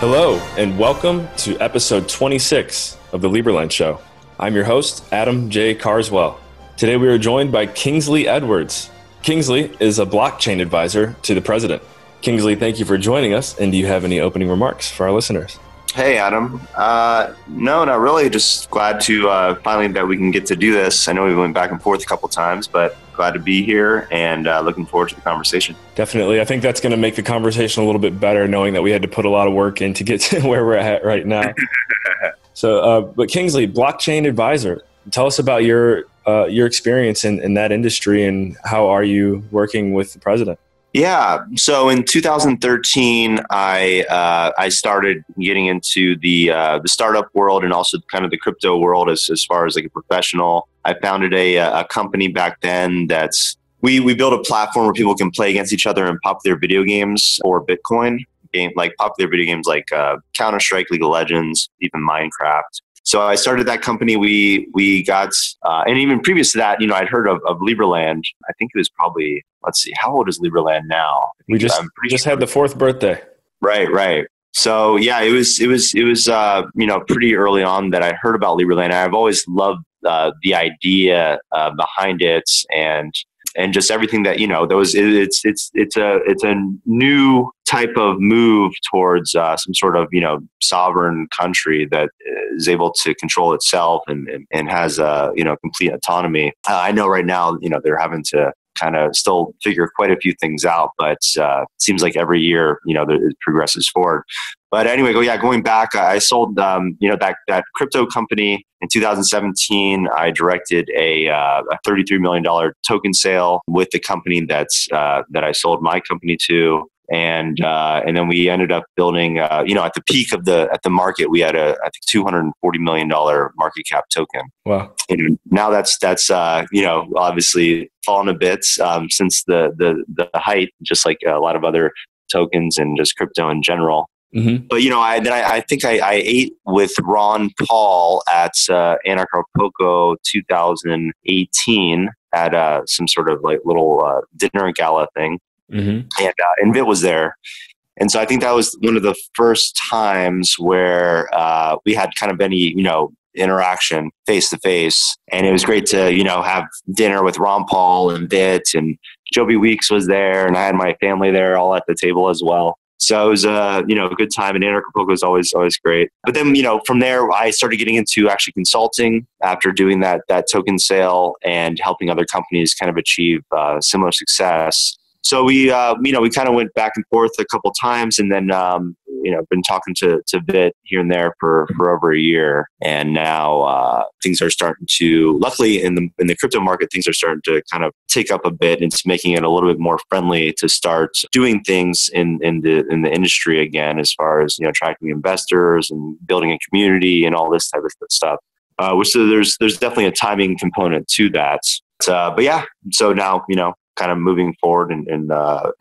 Hello, and welcome to episode 26 of the Liberland Show. I'm your host, Adam J. Carswell. Today we are joined by Kingsley Edwards. Kingsley is a blockchain advisor to the president. Kingsley, thank you for joining us, and do you have any opening remarks for our listeners? Hey, Adam. No, not really. Just glad to finally that we can get to do this. I know we went back and forth a couple times, but glad to be here and looking forward to the conversation. Definitely. I think that's going to make the conversation a little bit better, knowing that we had to put a lot of work in to get to where we're at right now. But Kingsley, blockchain advisor, tell us about your experience in that industry and how are you working with the president? Yeah. So in 2013, I started getting into the startup world and also kind of the crypto world as far as like a professional. I founded a company back then we built a platform where people can play against each other in popular video games or Bitcoin like popular video games like Counter-Strike, League of Legends, even Minecraft. So I started that company. We got, and even previous to that, I'd heard of Liberland. I think it was probably, let's see, how old is Liberland now? We just had the 4th birthday. Right. So yeah, it was pretty early on that I heard about Liberland. I've always loved the idea behind it and just everything that it's a new type of move towards some sort of sovereign country that is able to control itself and has complete autonomy. I know right now they're having to kind of still figure quite a few things out, but it seems like every year it progresses forward. But anyway, going back, I sold that crypto company in 2017. I directed a $33 million token sale with the company that I sold my company to. And then we ended up building, at the peak of the market, we had I think $240 million market cap token. Wow! And now that's obviously fallen a bit since the height, just like a lot of other tokens and just crypto in general. Mm-hmm. But I think I ate with Ron Paul at Acapulco 2018 at some sort of like little dinner gala thing. Mm-hmm. And Vit was there. And so I think that was one of the first times where we had kind of any, interaction face to face. And it was great to, have dinner with Ron Paul and Vit, and Joby Weeks was there, and I had my family there all at the table as well. So it was a good time, and Acapulco was always great. But then, from there, I started getting into actually consulting after doing that token sale and helping other companies kind of achieve similar success. So we kind of went back and forth a couple times, and then been talking to Vit here and there for over a year, and now things are starting to, luckily in the crypto market, things are starting to kind of take up a bit. It's making it a little bit more friendly to start doing things in the industry again, as far as attracting investors and building a community and all this type of stuff. So there's definitely a timing component to that. But yeah, so now kind of moving forward and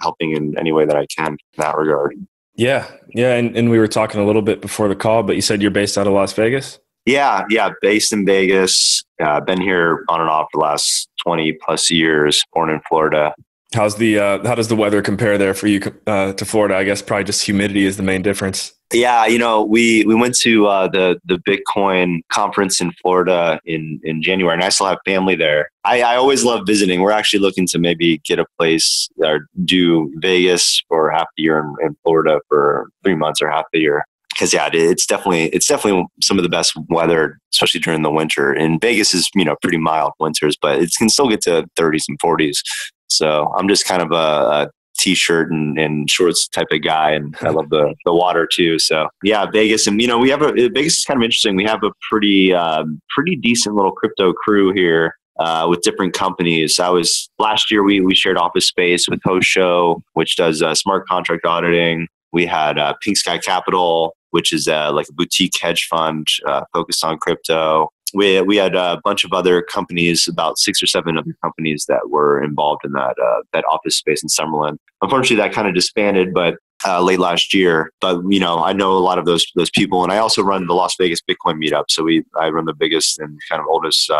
helping in any way that I can in that regard. Yeah. And we were talking a little bit before the call, but you said you're based out of Las Vegas? Yeah. Based in Vegas. Been here on and off the last 20 plus years, born in Florida. How does the weather compare there for you to Florida? I guess probably just humidity is the main difference. Yeah, we went to the Bitcoin conference in Florida in January, and I still have family there. I always love visiting. We're actually looking to maybe get a place or do Vegas for half the year and Florida for 3 months or half the year. Because it's definitely some of the best weather, especially during the winter. And Vegas is pretty mild winters, but it can still get to 30s and 40s. So I'm just kind of a t-shirt and shorts type of guy, and I love the water too. So yeah, Vegas, and Vegas is kind of interesting. We have a pretty decent little crypto crew here with different companies. Last year we shared office space with Host Show, which does smart contract auditing. We had Pink Sky Capital, which is like a boutique hedge fund focused on crypto. We had a bunch of other companies, about 6 or 7 other companies that were involved in that office space in Summerlin. Unfortunately, that kind of disbanded, but late last year. But I know a lot of those people, and I also run the Las Vegas Bitcoin meetup. So I run the biggest and kind of oldest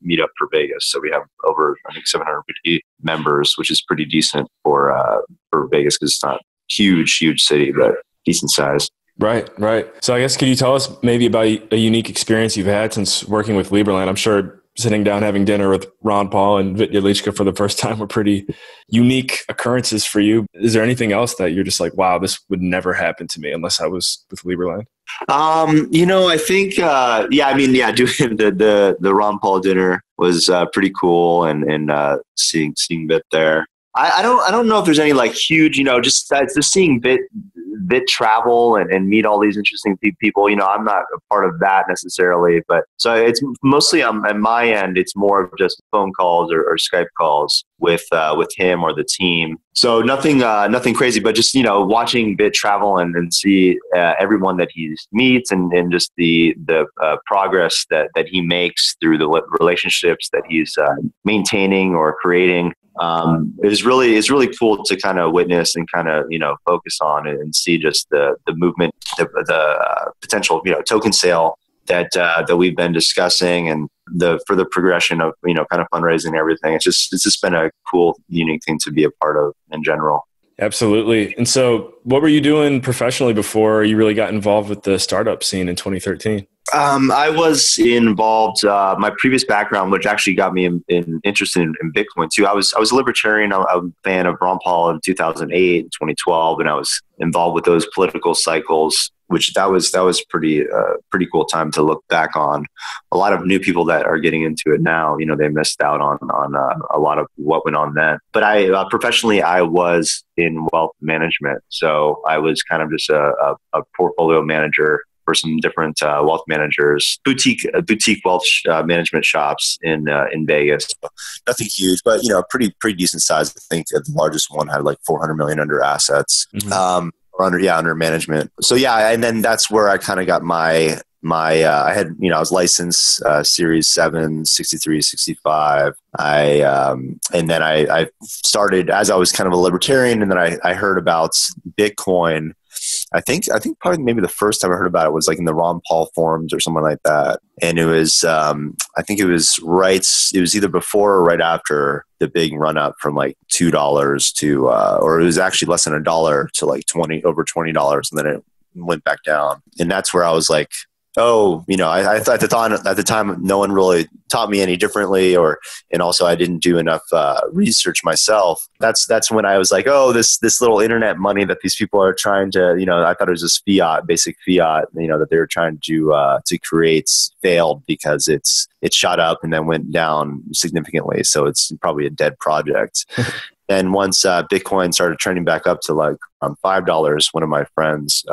meetup for Vegas. So we have over, I think, 750 members, which is pretty decent for Vegas because it's not huge city, but decent size. Right, right. So I guess could you tell us maybe about a unique experience you've had since working with Liberland? I'm sure sitting down having dinner with Ron Paul and Vit Yelichka for the first time were pretty unique occurrences for you. Is there anything else that you're just like, wow, this would never happen to me unless I was with Liberland? I think, doing the Ron Paul dinner was pretty cool, and seeing Bit there. I don't know if there's any like huge, just seeing Bit travel and meet all these interesting people. I'm not a part of that necessarily, but so it's mostly on my end. It's more of just phone calls or Skype calls with him or the team. So nothing crazy, but just watching Bit travel and see everyone that he meets and just the progress that he makes through the relationships that he's maintaining or creating. It's really cool to kind of witness and kind of focus on and see just the movement, the potential token sale that we've been discussing, and the further progression of kind of fundraising and everything. It's just been a cool, unique thing to be a part of in general. Absolutely. And so, what were you doing professionally before you really got involved with the startup scene in 2013? I was involved. My previous background, which actually got me interested in Bitcoin too. I was a libertarian. I'm a fan of Ron Paul in 2008 and 2012, and I was involved with those political cycles. Which that was pretty cool time to look back on. A lot of new people that are getting into it now, they missed out on a lot of what went on then. But I professionally, I was in wealth management, so I was kind of just a portfolio manager for some different wealth managers, boutique wealth management shops in Vegas. Nothing huge, but pretty decent size. I think the largest one had like 400 million under assets. Mm-hmm. Under management. So yeah, and then that's where I kind of got my I had I was licensed Series 7, 63, 65. And then I started as I was kind of a libertarian, and then I heard about Bitcoin. I think probably maybe the first time I heard about it was like in the Ron Paul forums or something like that. And it was, I think it was either before or right after the big run up from like $2 to, or it was actually less than $1 to like over $20. And then it went back down. And that's where I was like, oh, I thought at the time, no one really taught me any differently, and also I didn't do enough research myself. That's when I was like, oh, this little internet money that these people are trying to, I thought it was just basic fiat, that they were trying to create failed because it shot up and then went down significantly. So it's probably a dead project. And once Bitcoin started trending back up to like $5, one of my friends,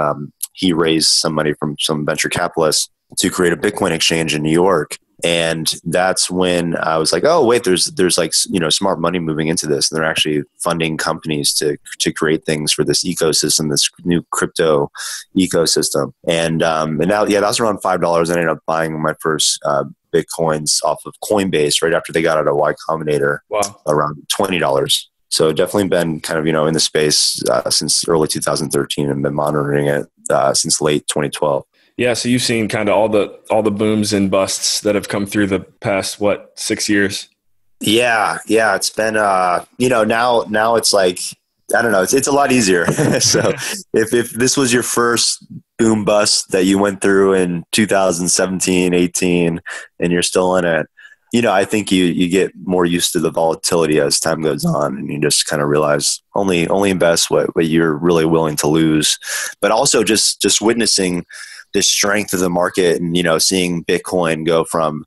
he raised some money from some venture capitalists to create a Bitcoin exchange in New York. And that's when I was like, oh, wait, there's like, smart money moving into this. And they're actually funding companies to create things for this ecosystem, this new crypto ecosystem. And now, that was around $5. I ended up buying my first Bitcoins off of Coinbase right after they got out of Y Combinator. Wow. Around $20. So definitely been kind of, in the space since early 2013 and been monitoring it since late 2012. Yeah. So you've seen kind of all the booms and busts that have come through the past, 6 years? Yeah. It's been, now it's like, I don't know, it's a lot easier. So if this was your first boom bust that you went through in 2017, 18, and you're still in it, I think you get more used to the volatility as time goes on, and you just kind of realize only invest what you're really willing to lose. But also just witnessing the strength of the market and, seeing Bitcoin go from,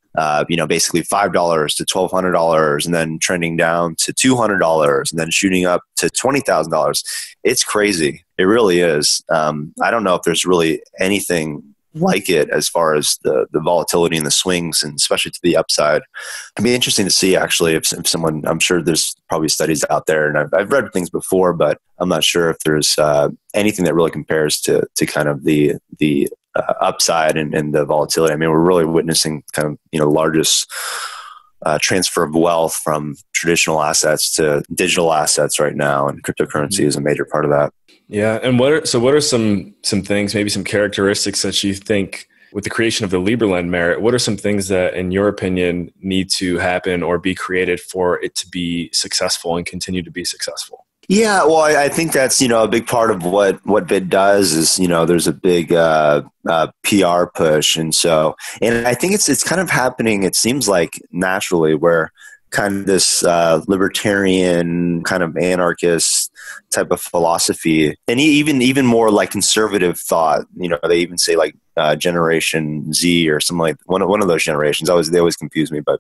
basically $5 to $1,200 and then trending down to $200 and then shooting up to $20,000. It's crazy. It really is. I don't know if there's really anything like it as far as the volatility and the swings, and especially to the upside. It'd be interesting to see actually if someone, I'm sure there's probably studies out there, and I've read things before, but I'm not sure if there's anything that really compares to kind of the upside and the volatility. I mean, we're really witnessing kind of, largest transfer of wealth from traditional assets to digital assets right now, and cryptocurrency is a major part of that. Yeah. And what are some things, maybe some characteristics that you think with the creation of the Liberland merit, what are some things that in your opinion need to happen or be created for it to be successful and continue to be successful? Yeah, well, I think that's, a big part of what VID does is, there's a big PR push. And I think it's kind of happening, it seems like naturally, where kind of this libertarian kind of anarchist type of philosophy, and even more like conservative thought, they even say like Generation Z or something like one of those generations. They always confuse me, but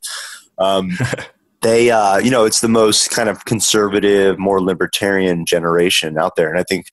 they, it's the most kind of conservative, more libertarian generation out there. And I think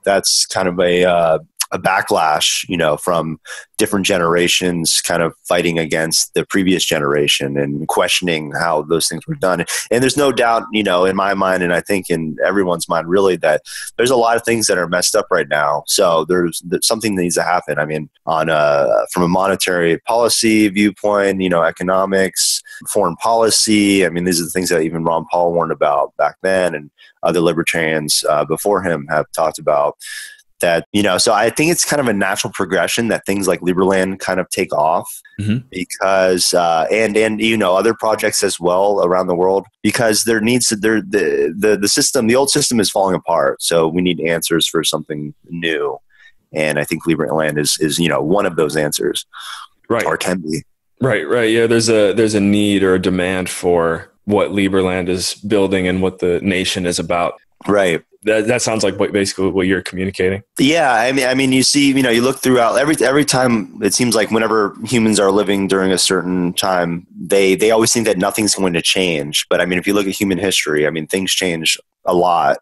that's kind of a backlash, from different generations kind of fighting against the previous generation and questioning how those things were done. And there's no doubt, in my mind, and I think in everyone's mind really, that there's a lot of things that are messed up right now. So there's something that needs to happen. I mean, from a monetary policy viewpoint, economics, foreign policy. I mean, these are the things that even Ron Paul warned about back then, and other libertarians before him have talked about. That, so I think it's kind of a natural progression that things like Liberland kind of take off, because, and other projects as well around the world, because the system, the old system is falling apart. So we need answers for something new. And I think Liberland is one of those answers. Right. Or can be. Right. Yeah. There's a need or a demand for what Liberland is building and what the nation is about. Right. That sounds like basically what you're communicating. Yeah, I mean, you see, you look throughout every time. It seems like whenever humans are living during a certain time, they always think that nothing's going to change. But I mean, if you look at human history, I mean, things change a lot.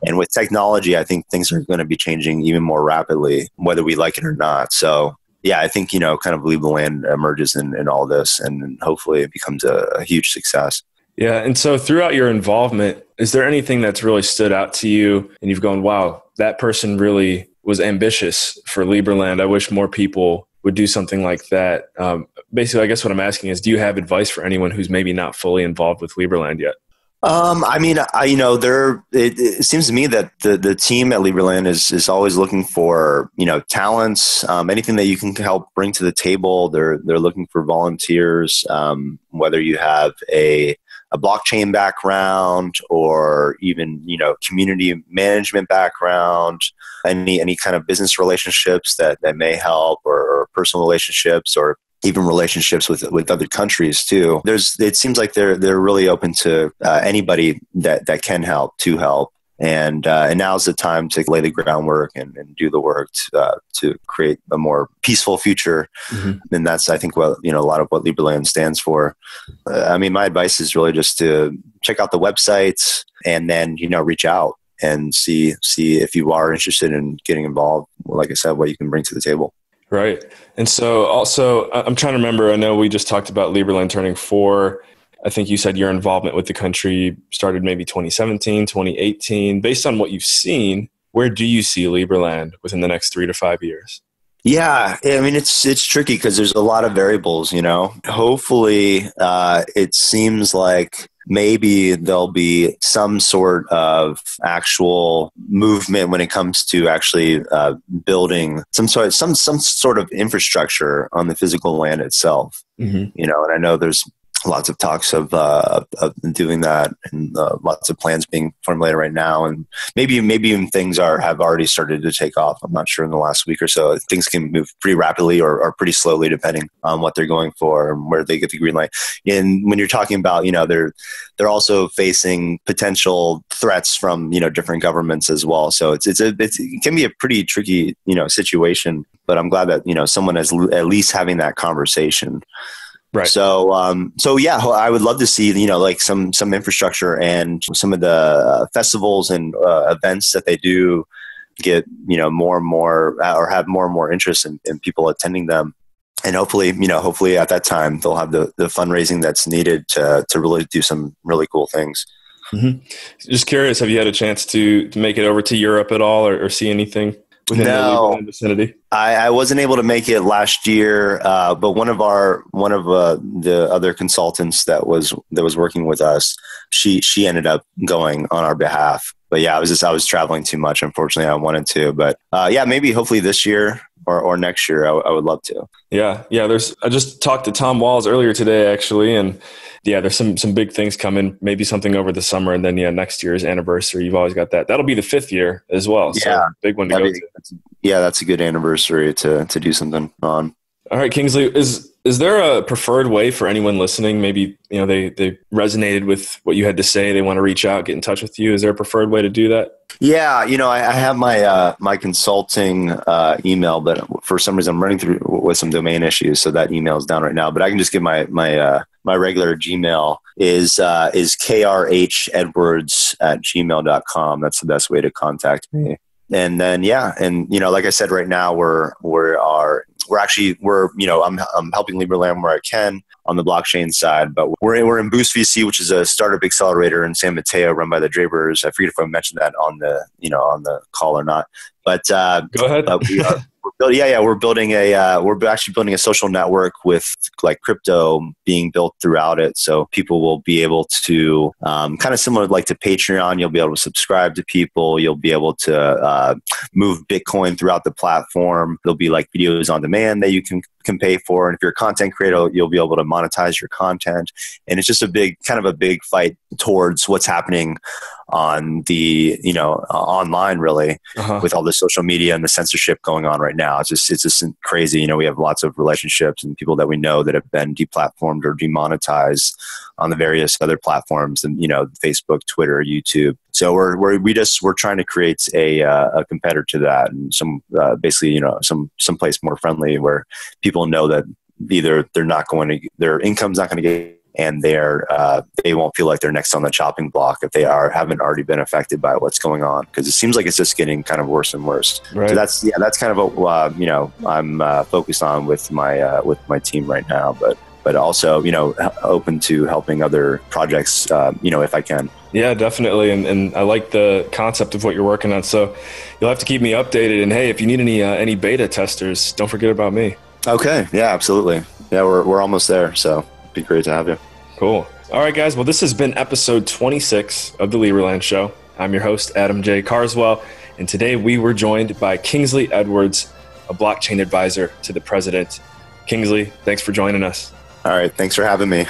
And with technology, I think things are going to be changing even more rapidly, whether we like it or not. So yeah, I think, kind of Liberland emerges in all this, and hopefully it becomes a huge success. Yeah. And so throughout your involvement, is there anything that's really stood out to you and you've gone, wow, that person really was ambitious for Liberland. I wish more people would do something like that. Basically, I guess what I'm asking is, do you have advice for anyone who's maybe not fully involved with Liberland yet? I mean, it seems to me that the team at Liberland is always looking for, talents, anything that you can help bring to the table. They're looking for volunteers, whether you have a blockchain background or even, community management background, any kind of business relationships that may help, or personal relationships, or even relationships with other countries too. It seems like they're really open to anybody that can help to help. And now's the time to lay the groundwork and do the work to create a more peaceful future. And that's, I think, what, a lot of what Liberland stands for. I mean, my advice is really just to check out the websites and then, reach out and see if you are interested in getting involved. Like I said, what you can bring to the table. Right. And so also, I'm trying to remember, I know we just talked about Liberland turning 4. I think you said your involvement with the country started maybe 2017, 2018. Based on what you've seen, where do you see Liberland within the next 3 to 5 years? Yeah, I mean, it's tricky because there's a lot of variables, Hopefully, it seems like maybe there'll be some sort of actual movement when it comes to actually building some sort of infrastructure on the physical land itself. And I know there's lots of talks of doing that, and lots of plans being formulated right now, and maybe even things have already started to take off. I'm not sure in the last week or so. Things can move pretty rapidly or pretty slowly depending on what they're going for and where they get the green light. And when you're talking about, they're also facing potential threats from different governments as well. So it can be a pretty tricky situation. But I'm glad that someone is at least having that conversation. Right. So yeah, I would love to see, like some infrastructure and some of the festivals and events that they do get, more and more, or have more and more interest in people attending them. And hopefully at that time they'll have the fundraising that's needed to really do some really cool things. Just curious, have you had a chance to make it over to Europe at all, or see anything within the Liberland vicinity? I wasn't able to make it last year, but one of the other consultants that was working with us, she ended up going on our behalf. But yeah, I was traveling too much. Unfortunately, I wanted to, but yeah, maybe hopefully this year or next year, I would love to. Yeah. I just talked to Tom Walls earlier today, actually, and there's some big things coming. Maybe something over the summer, and then next year's anniversary. You've always got that. That'll be the 5th year as well. Yeah, so big one to go to. That's a good anniversary to do something on. All right, Kingsley, is there a preferred way for anyone listening? Maybe they resonated with what you had to say. They want to reach out, get in touch with you. Is there a preferred way to do that? Yeah, I have my consulting email, but for some reason I'm running through with some domain issues, so that email is down right now. But I can just give my regular Gmail is krhedwards@gmail.com. That's the best way to contact me. And then like I said, right now I'm helping Liberland where I can on the blockchain side, but we're in Boost VC, which is a startup accelerator in San Mateo run by the Drapers. I forget if I mentioned that on the call or not, but go ahead. But we're actually building a social network with like crypto being built throughout it. So people will be able to, kind of similar like to Patreon, you'll be able to subscribe to people. You'll be able to move Bitcoin throughout the platform. There'll be like videos on demand that you can pay for. And if you're a content creator, you'll be able to monetize your content. And it's just a big fight towards what's happening on the, online really, with all the social media and the censorship going on right now. It's just crazy. We have lots of relationships and people that we know that have been deplatformed or demonetized on the various other platforms and, Facebook, Twitter, YouTube. So we're trying to create a competitor to that, and some place more friendly where people know that either their income's not going to get, and they won't feel like they're next on the chopping block if they haven't already been affected by what's going on, because it seems like it's just getting kind of worse and worse. Right. So that's kind of what I'm focused on with my team right now, but also open to helping other projects if I can. Yeah, definitely. And I like the concept of what you're working on. So you'll have to keep me updated. And hey, if you need any beta testers, don't forget about me. Okay. Yeah, absolutely. Yeah, we're almost there. So it'd be great to have you. Cool. All right, guys. Well, this has been episode 26 of the Liberland Show. I'm your host, Adam J. Carswell. And today we were joined by Kingsley Edwards, a blockchain advisor to the president. Kingsley, thanks for joining us. All right. Thanks for having me.